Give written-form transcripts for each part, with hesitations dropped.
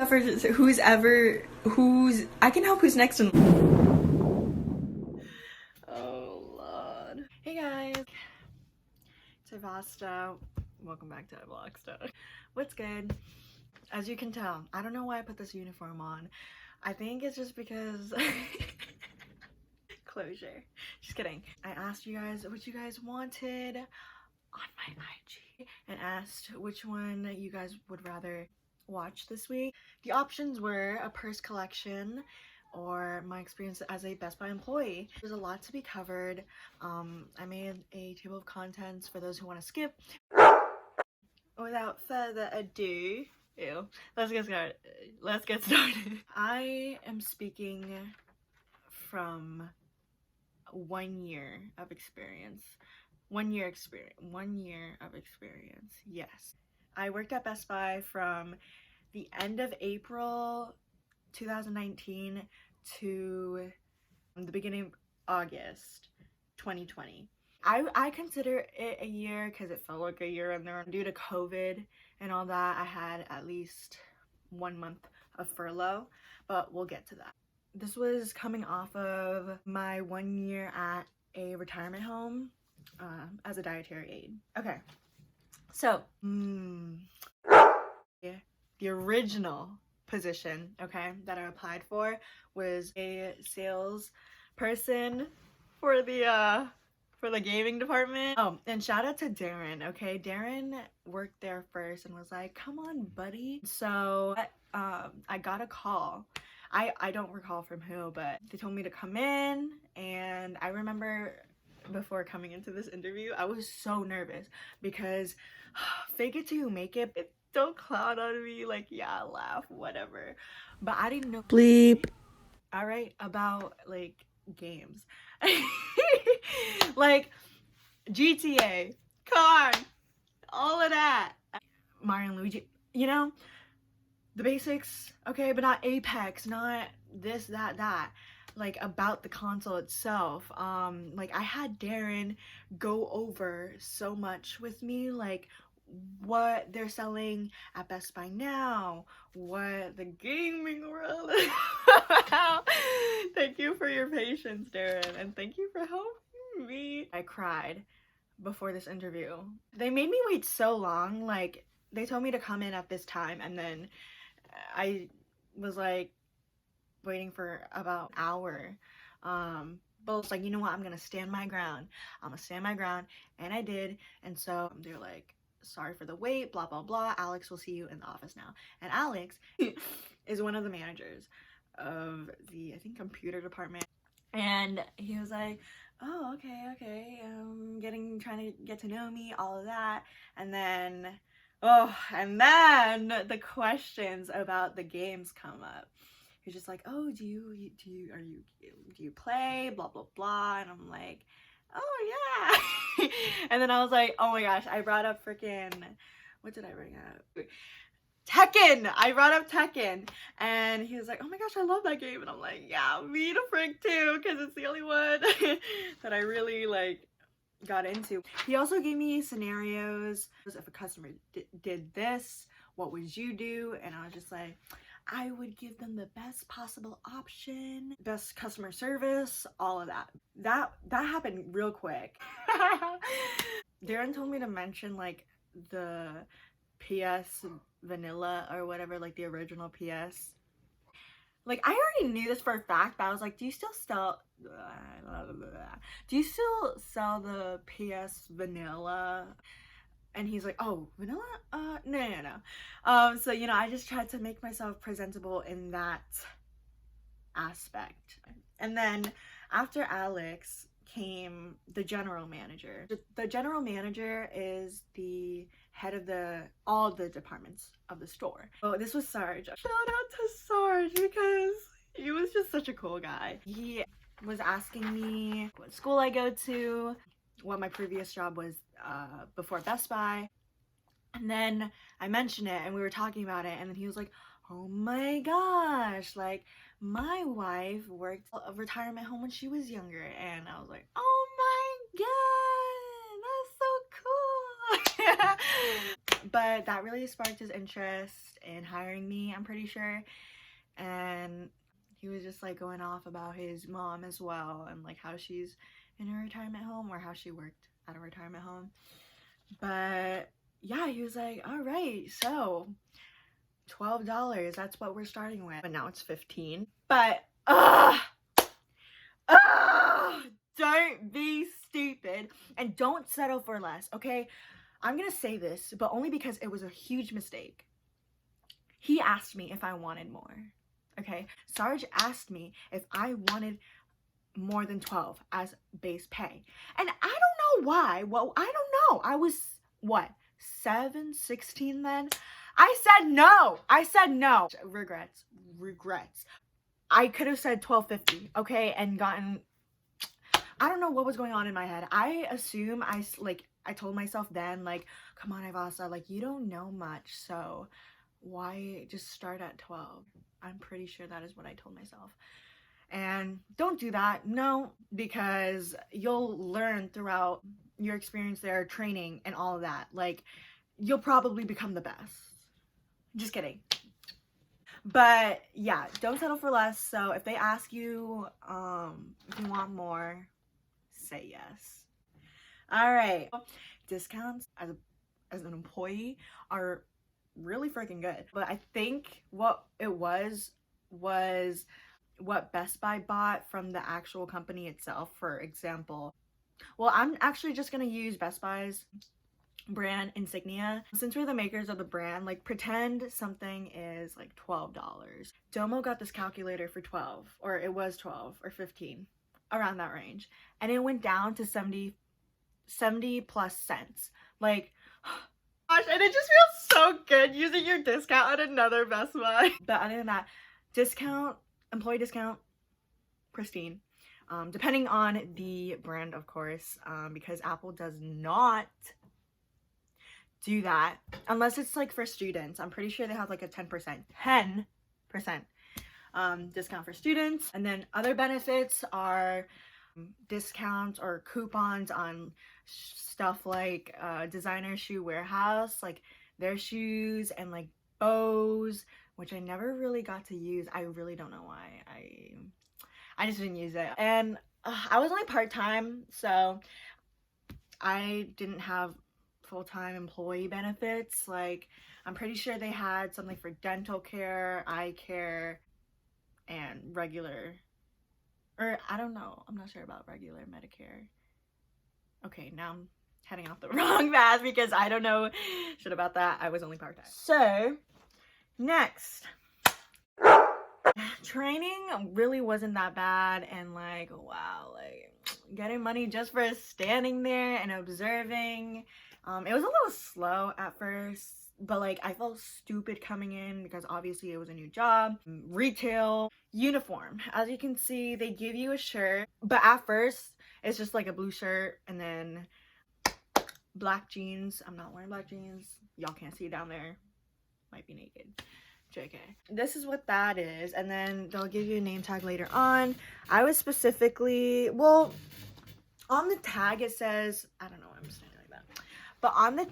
I can help who's next in. Oh Lord. Hey guys, it's Ivlogsta. Welcome back to Ivlogsta. What's good? As you can tell, I don't know why I put this uniform on. I think it's just because closure. Just kidding. I asked you guys what you guys wanted on my IG and asked which one you guys would rather watch this week. The options were a purse collection or my experience as a Best Buy employee. There's a lot to be covered. I made a table of contents for those who want to skip. Without further ado, let's get started. I am speaking from 1 year of experience. 1 year of experience. Yes. I worked at Best Buy from the end of April 2019 to the beginning of August 2020. I consider it a year because it felt like a year in there. Due to COVID and all that, I had at least 1 month of furlough, but we'll get to that. This was coming off of my 1 year at a retirement home as a dietary aide. Okay, so the original position, okay, that I applied for was a sales person for the gaming department. Oh, and shout out to Darren, okay? Darren worked there first and was like, come on, buddy. So I got a call. I don't recall from who, but they told me to come in, and I remember before coming into this interview, I was so nervous because fake it till you make it. Don't clown on me, like, yeah, laugh, whatever. But I didn't know bleep, all right, about like games. Like GTA, car, all of that. Mario and Luigi, you know, the basics, okay, but not Apex, not this, that. Like about the console itself. Like I had Darren go over so much with me, like what they're selling at Best Buy now, what the gaming world is about. Thank you for your patience, Darren, and thank you for helping me. I cried before this interview. They made me wait so long. Like they told me to come in at this time, and then I was like waiting for about an hour. But I was like, you know what, I'm gonna stand my ground. And I did. And so they're like, sorry for the wait, blah blah blah, Alex will see you in the office now. And Alex is one of the managers of the, I think, computer department. And he was like, oh, okay, trying to get to know me, all of that. And then the questions about the games come up. He's just like, oh, do you play, blah blah blah. And I'm like, oh yeah. And then I was like, oh my gosh, I brought up freaking, what did I bring up? Tekken. I brought up Tekken, and he was like, oh my gosh, I love that game. And I'm like, yeah, me to frick too, because it's the only one that I really like got into. He also gave me scenarios. If a customer did this, what would you do? And I was just like, I would give them the best possible option, best customer service, all of that. That happened real quick. Darren told me to mention like the PS vanilla or whatever, like the original PS. Like I already knew this for a fact, but I was like, do you still sell the PS vanilla? And he's like, oh, vanilla? No. So, you know, I just tried to make myself presentable in that aspect. And then after Alex came the general manager. The general manager is the head of all the departments of the store. Oh, this was Sarge. Shout out to Sarge because he was just such a cool guy. He was asking me what school I go to, what my previous job was before Best Buy. And then I mentioned it and we were talking about it, and then he was like, oh my gosh, like my wife worked at a retirement home when she was younger. And I was like, oh my god, that's so cool. But that really sparked his interest in hiring me, I'm pretty sure. And he was just like going off about his mom as well, and like how she's in a retirement home, or how she worked at a retirement home. But yeah, he was like, all right, so $12, that's what we're starting with. But now it's 15. But don't be stupid and don't settle for less, okay? I'm gonna say this, but only because it was a huge mistake. He asked me if I wanted more, okay? Sarge asked me if I wanted more than 12 as base pay. And I don't know why. Well, I don't know. I was, what, 16 then? I said no. I said no. Regrets. I could have said $12.50, okay, and gotten, I don't know what was going on in my head. I assume I told myself then, like, come on, Ivlogsta, like, you don't know much, so why just start at 12? I'm pretty sure that is what I told myself. And don't do that, no, because you'll learn throughout your experience there, training and all of that. Like, you'll probably become the best. Just kidding. But yeah, don't settle for less. So if they ask you if you want more, say yes. All right. Discounts as an employee are really freaking good. But I think what it was what Best Buy bought from the actual company itself. For example, well, I'm actually just gonna use Best Buy's brand insignia. Since we're the makers of the brand, like, pretend something is like $12. Domo got this calculator for 12, or it was 12 or 15, around that range, and it went down to 70 plus cents. Like, gosh, and it just feels so good using your discount at another Best Buy. But other than that, discount, employee discount, pristine. Depending on the brand, of course, because Apple does not do that unless it's like for students. I'm pretty sure they have like a 10% discount for students. And then other benefits are discounts or coupons on stuff like Designer Shoe Warehouse, like their shoes, and like Bose, which I never really got to use. I really don't know why. I just didn't use it. And I was only part-time, so I didn't have full-time employee benefits. Like, I'm pretty sure they had something for dental care, eye care, and regular, or I don't know, I'm not sure about regular Medicare. Okay, now I'm heading off the wrong path because I don't know shit about that. I was only part-time. So next, training really wasn't that bad, and like, wow, like getting money just for standing there and observing. It was a little slow at first, but like I felt stupid coming in because obviously it was a new job. Retail uniform, as you can see, they give you a shirt, but at first it's just like a blue shirt and then black jeans. I'm not wearing black jeans. Y'all can't see down there. Might be naked. JK. This is what that is, and then they'll give you a name tag later on. I was specifically, well, on the tag it says, I don't know why I'm standing like that, but on the,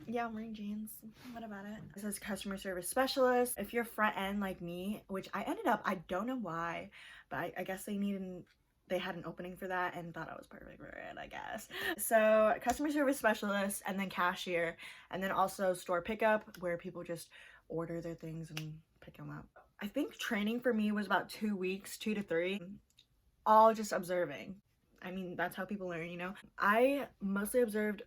yeah, I'm wearing jeans. What about it? It says customer service specialist. If you're front end like me, which I ended up, I don't know why, but I guess they had an opening for that and thought I was perfect for it, I guess. So customer service specialist, and then cashier, and then also store pickup, where people just order their things and pick them up. I think training for me was about 2 weeks, 2 to 3, all just observing. I mean, that's how people learn, you know? I mostly observed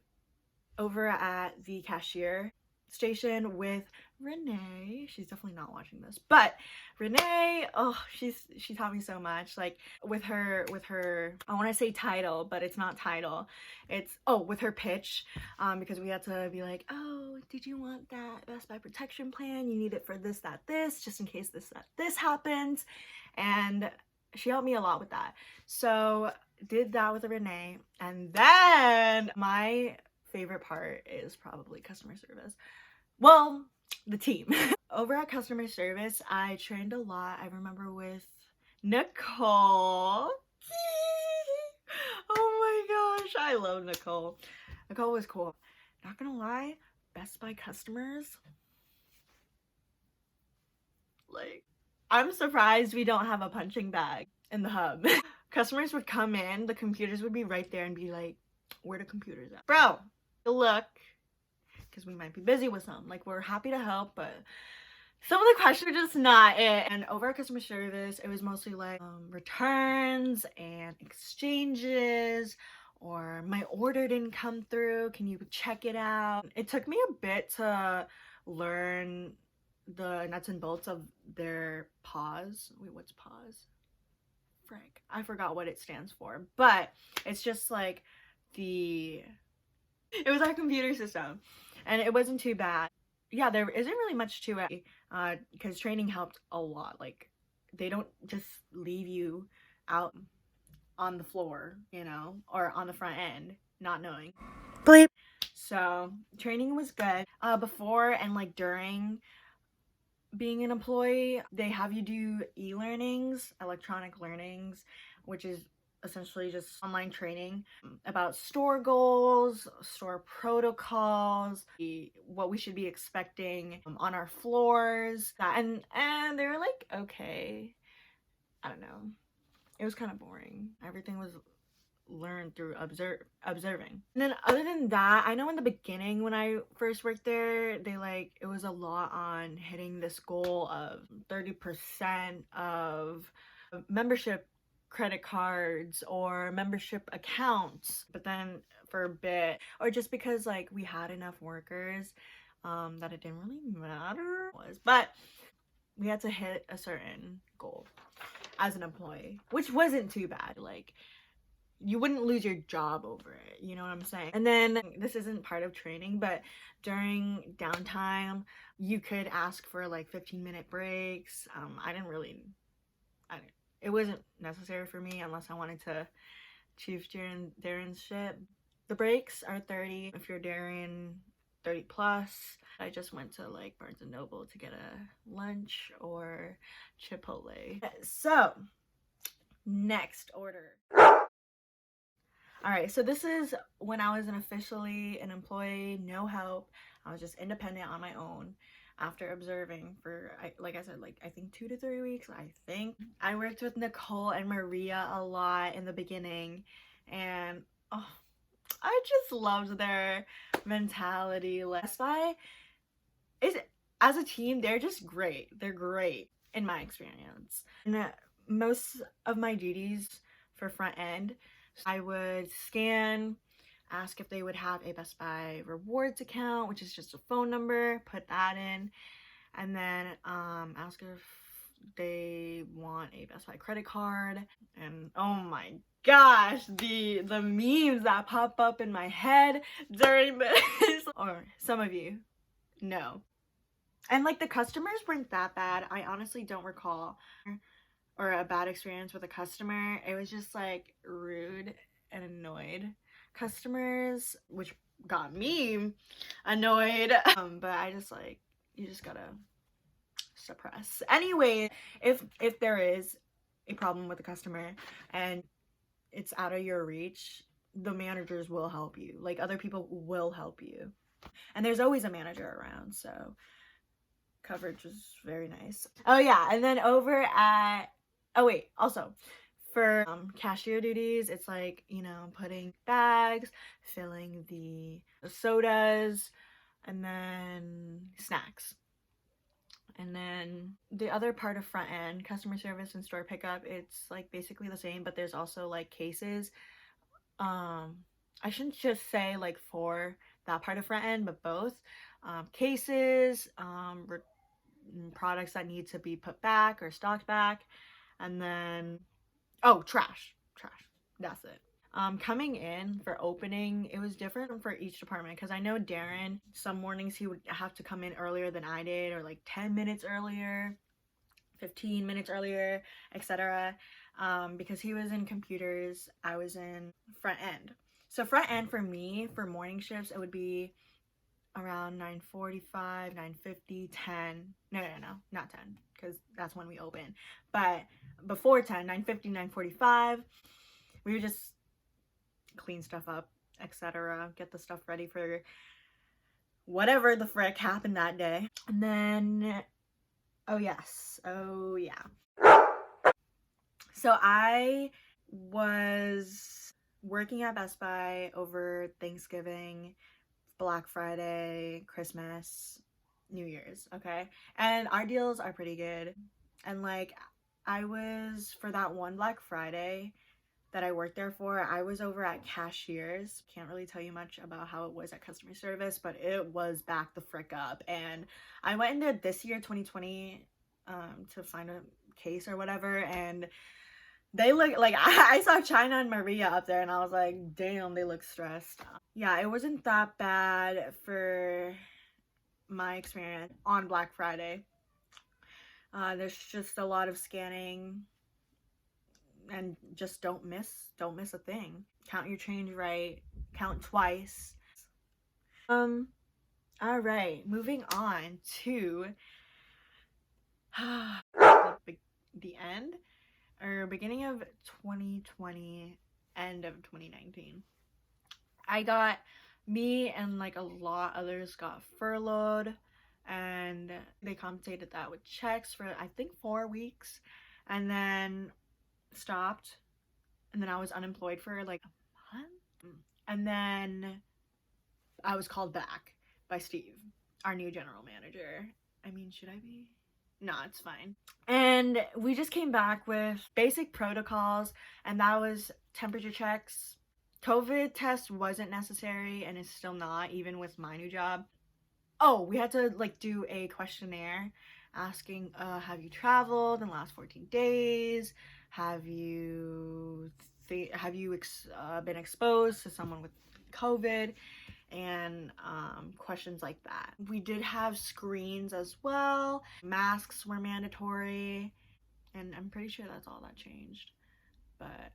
over at the cashier station with Renee. She's definitely not watching this, but Renee, oh, she taught me so much. Like with her I want to say title, but it's not title, it's with her pitch, because we had to be like, oh, did you want that Best Buy protection plan? You need it for this, that, this, just in case this happens. And she helped me a lot with that. So did that with Renee. And then my favorite part is probably customer service. Well, the team. Over at customer service, I trained a lot. I remember with Nicole. Oh my gosh, I love Nicole. Nicole was cool. Not gonna lie, Best Buy customers, like, I'm surprised we don't have a punching bag in the hub. Customers would come in, the computers would be right there and be like, where the computers at? Bro, look, because we might be busy with some. Like, we're happy to help, but some of the questions are just not it. And over at customer service, it was mostly like returns and exchanges, or my order didn't come through, can you check it out? It took me a bit to learn the nuts and bolts of their pause. Wait, what's pause? Frick, I forgot what it stands for, but it's just like the it was our computer system, and it wasn't too bad. Yeah, there isn't really much to it, because training helped a lot. Like, they don't just leave you out on the floor, you know, or on the front end, not knowing. Bleep. So training was good. Before and like during being an employee, they have you do e-learnings, electronic learnings, which is essentially just online training about store goals, store protocols, what we should be expecting on our floors. And they were like, okay, I don't know. It was kind of boring. Everything was learned through observing. And then other than that, I know in the beginning when I first worked there, it was a lot on hitting this goal of 30% of membership credit cards or membership accounts. But then for a bit, or just because like we had enough workers, that it didn't really matter, but we had to hit a certain goal as an employee, which wasn't too bad. Like, you wouldn't lose your job over it, you know what I'm saying? And then this isn't part of training, but during downtime, you could ask for like 15-minute breaks. It wasn't necessary for me unless I wanted to chief Darren's shit. The breaks are 30 if you're Darren, 30 plus. I just went to like Barnes and Noble to get a lunch or Chipotle. So, next order. All right, so this is when I wasn't officially an employee, no help. I was just independent on my own after observing for, like I said, like I think 2 to 3 weeks, I think. I worked with Nicole and Maria a lot in the beginning, and oh, I just loved their mentality. Best Buy is, as a team, they're just great. They're great in my experience. And most of my duties for front end, I would scan, ask if they would have a Best Buy rewards account, which is just a phone number, put that in, and then ask if they want a Best Buy credit card. And oh my gosh, the memes that pop up in my head during this, or some of you know. And like the customers weren't that bad. I honestly don't recall or a bad experience with a customer. It was just like rude and annoyed customers, which got me annoyed. But I just like, you just gotta suppress. Anyway, if there is a problem with a customer and it's out of your reach, the managers will help you. Like, other people will help you. And there's always a manager around, so coverage is very nice. Oh yeah, and then over at, oh wait, also for cashier duties, it's like, you know, putting bags, filling the sodas, and then snacks. And then the other part of front end, customer service and store pickup, it's like basically the same, but there's also like cases. I shouldn't just say like for that part of front end, but both. Cases, products that need to be put back or stocked back, and then trash, that's it. Coming in for opening, it was different for each department, because I know Darren, some mornings he would have to come in earlier than I did, or like 10 minutes earlier, 15 minutes earlier, etc. Because he was in computers, I was in front end. So front end for me, for morning shifts, it would be around 9:45, 9:50, 10. No, not 10, because that's when we open. But before 10, 9:50, 9:45, we would just clean stuff up, etc. Get the stuff ready for whatever the frick happened that day. And then, oh yes, oh yeah. So I was working at Best Buy over Thanksgiving, Black Friday, Christmas, New Year's, okay? And our deals are pretty good. And like, I was, for that one Black Friday that I worked there for, I was over at cashiers. Can't really tell you much about how it was at customer service, but it was back the frick up. And I went in there this year, 2020, to find a case or whatever, and they look like I saw China and Maria up there, and I was like, damn, they look stressed. Yeah, it wasn't that bad for my experience on Black Friday. There's just a lot of scanning, and just don't miss a thing. Count your change right, count twice. All right, moving on to the end or beginning of 2020, end of 2019. Me and like a lot others got furloughed, and they compensated that with checks for I think 4 weeks, and then stopped, and then I was unemployed for like a month, and then I was called back by Steve, our new general manager. I mean, should I be? No, it's fine. And we just came back with basic protocols, and that was temperature checks. COVID test wasn't necessary, and it's still not, even with my new job. Oh, we had to like do a questionnaire asking, have you traveled in the last 14 days? Have you been exposed to someone with COVID? And questions like that. We did have screens as well. Masks were mandatory, and I'm pretty sure that's all that changed. But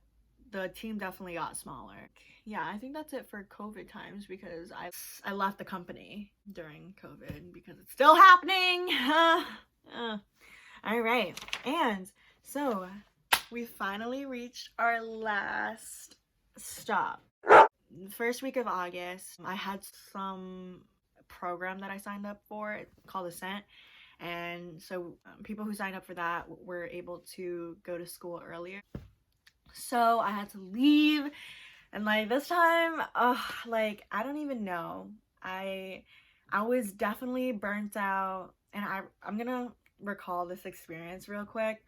the team definitely got smaller. Yeah, I think that's it for COVID times, because I left the company during COVID because it's still happening. All right, and so we finally reached our last stop. The first week of August, I had some program that I signed up for called Ascent, and so people who signed up for that were able to go to school earlier. So I had to leave, and like this time, like I don't even know. I was definitely burnt out, and I'm gonna recall this experience real quick.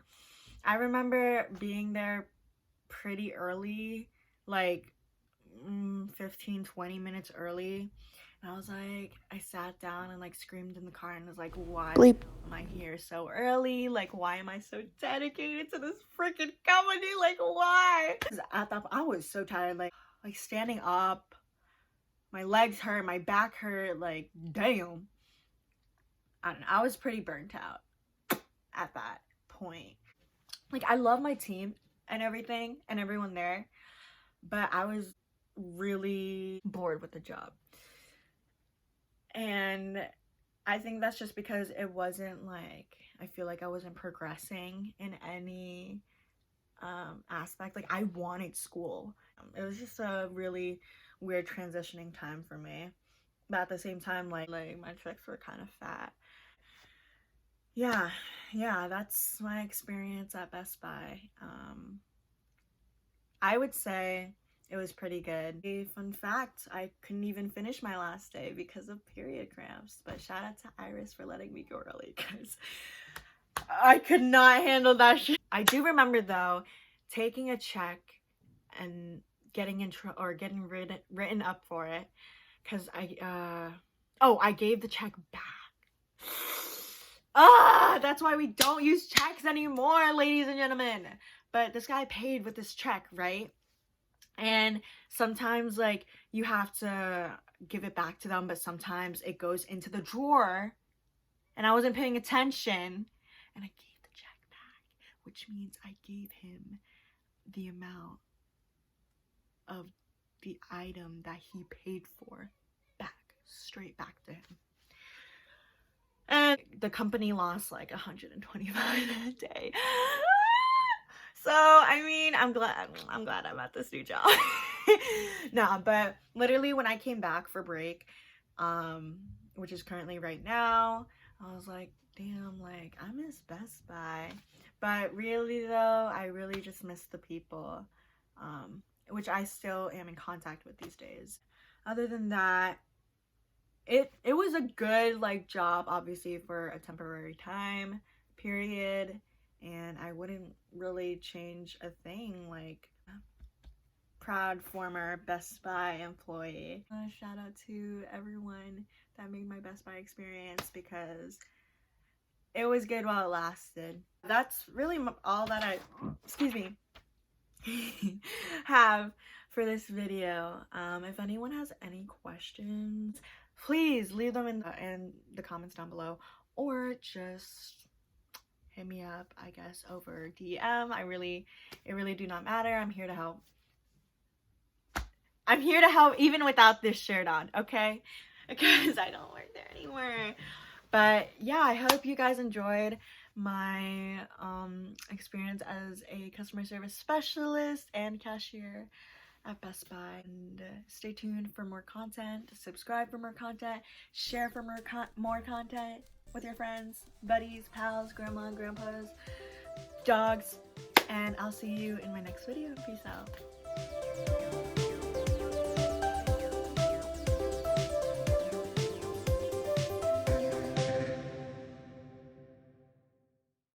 I remember being there pretty early, like 15-20 minutes early, and I was like, I sat down and like screamed in the car and was like, why am I here so early? Like, why am I so dedicated to this freaking company? Like, why? At that I was so tired, like standing up, my legs hurt, my back hurt, like damn. I don't know, I was pretty burnt out at that point. Like, I love my team and everything and everyone there, but I was really bored with the job. And I think that's just because it wasn't like, I feel like I wasn't progressing in any aspect. Like, I wanted school. It was just a really weird transitioning time for me, but at the same time, like my checks were kind of fat. Yeah, that's my experience at Best Buy. I would say it was pretty good. A fun fact, I couldn't even finish my last day because of period cramps, but shout out to Iris for letting me go early, because I could not handle that shit. I do remember though, taking a check and getting written up for it, because I gave the check back. That's why we don't use checks anymore, ladies and gentlemen. But this guy paid with this check, right? And sometimes like you have to give it back to them, but sometimes it goes into the drawer, and I wasn't paying attention, and I gave the check back, which means I gave him the amount of the item that he paid for back, straight back to him. And the company lost like 125 a day. So I mean, I'm glad I'm at this new job. Nah, but literally when I came back for break, which is currently right now. I was like, damn, like I miss Best Buy. But really though, I really just miss the people, which I still am in contact with these days. Other than that, it was a good like job, obviously for a temporary time period, and I wouldn't really change a thing. Like, proud former Best Buy employee. Shout out to everyone that made my Best Buy experience, because it was good while it lasted. That's really all that I, excuse me, have for this video. If anyone has any questions, please leave them in the comments down below, or just hit me up, I guess, over DM. It really do not matter. I'm here to help. I'm here to help even without this shirt on, okay? Because I don't work there anymore. But yeah, I hope you guys enjoyed my experience as a customer service specialist and cashier at Best Buy. And stay tuned for more content. Subscribe for more content. Share for more content with your friends, buddies, pals, grandma, grandpas, dogs. And I'll see you in my next video. Peace out.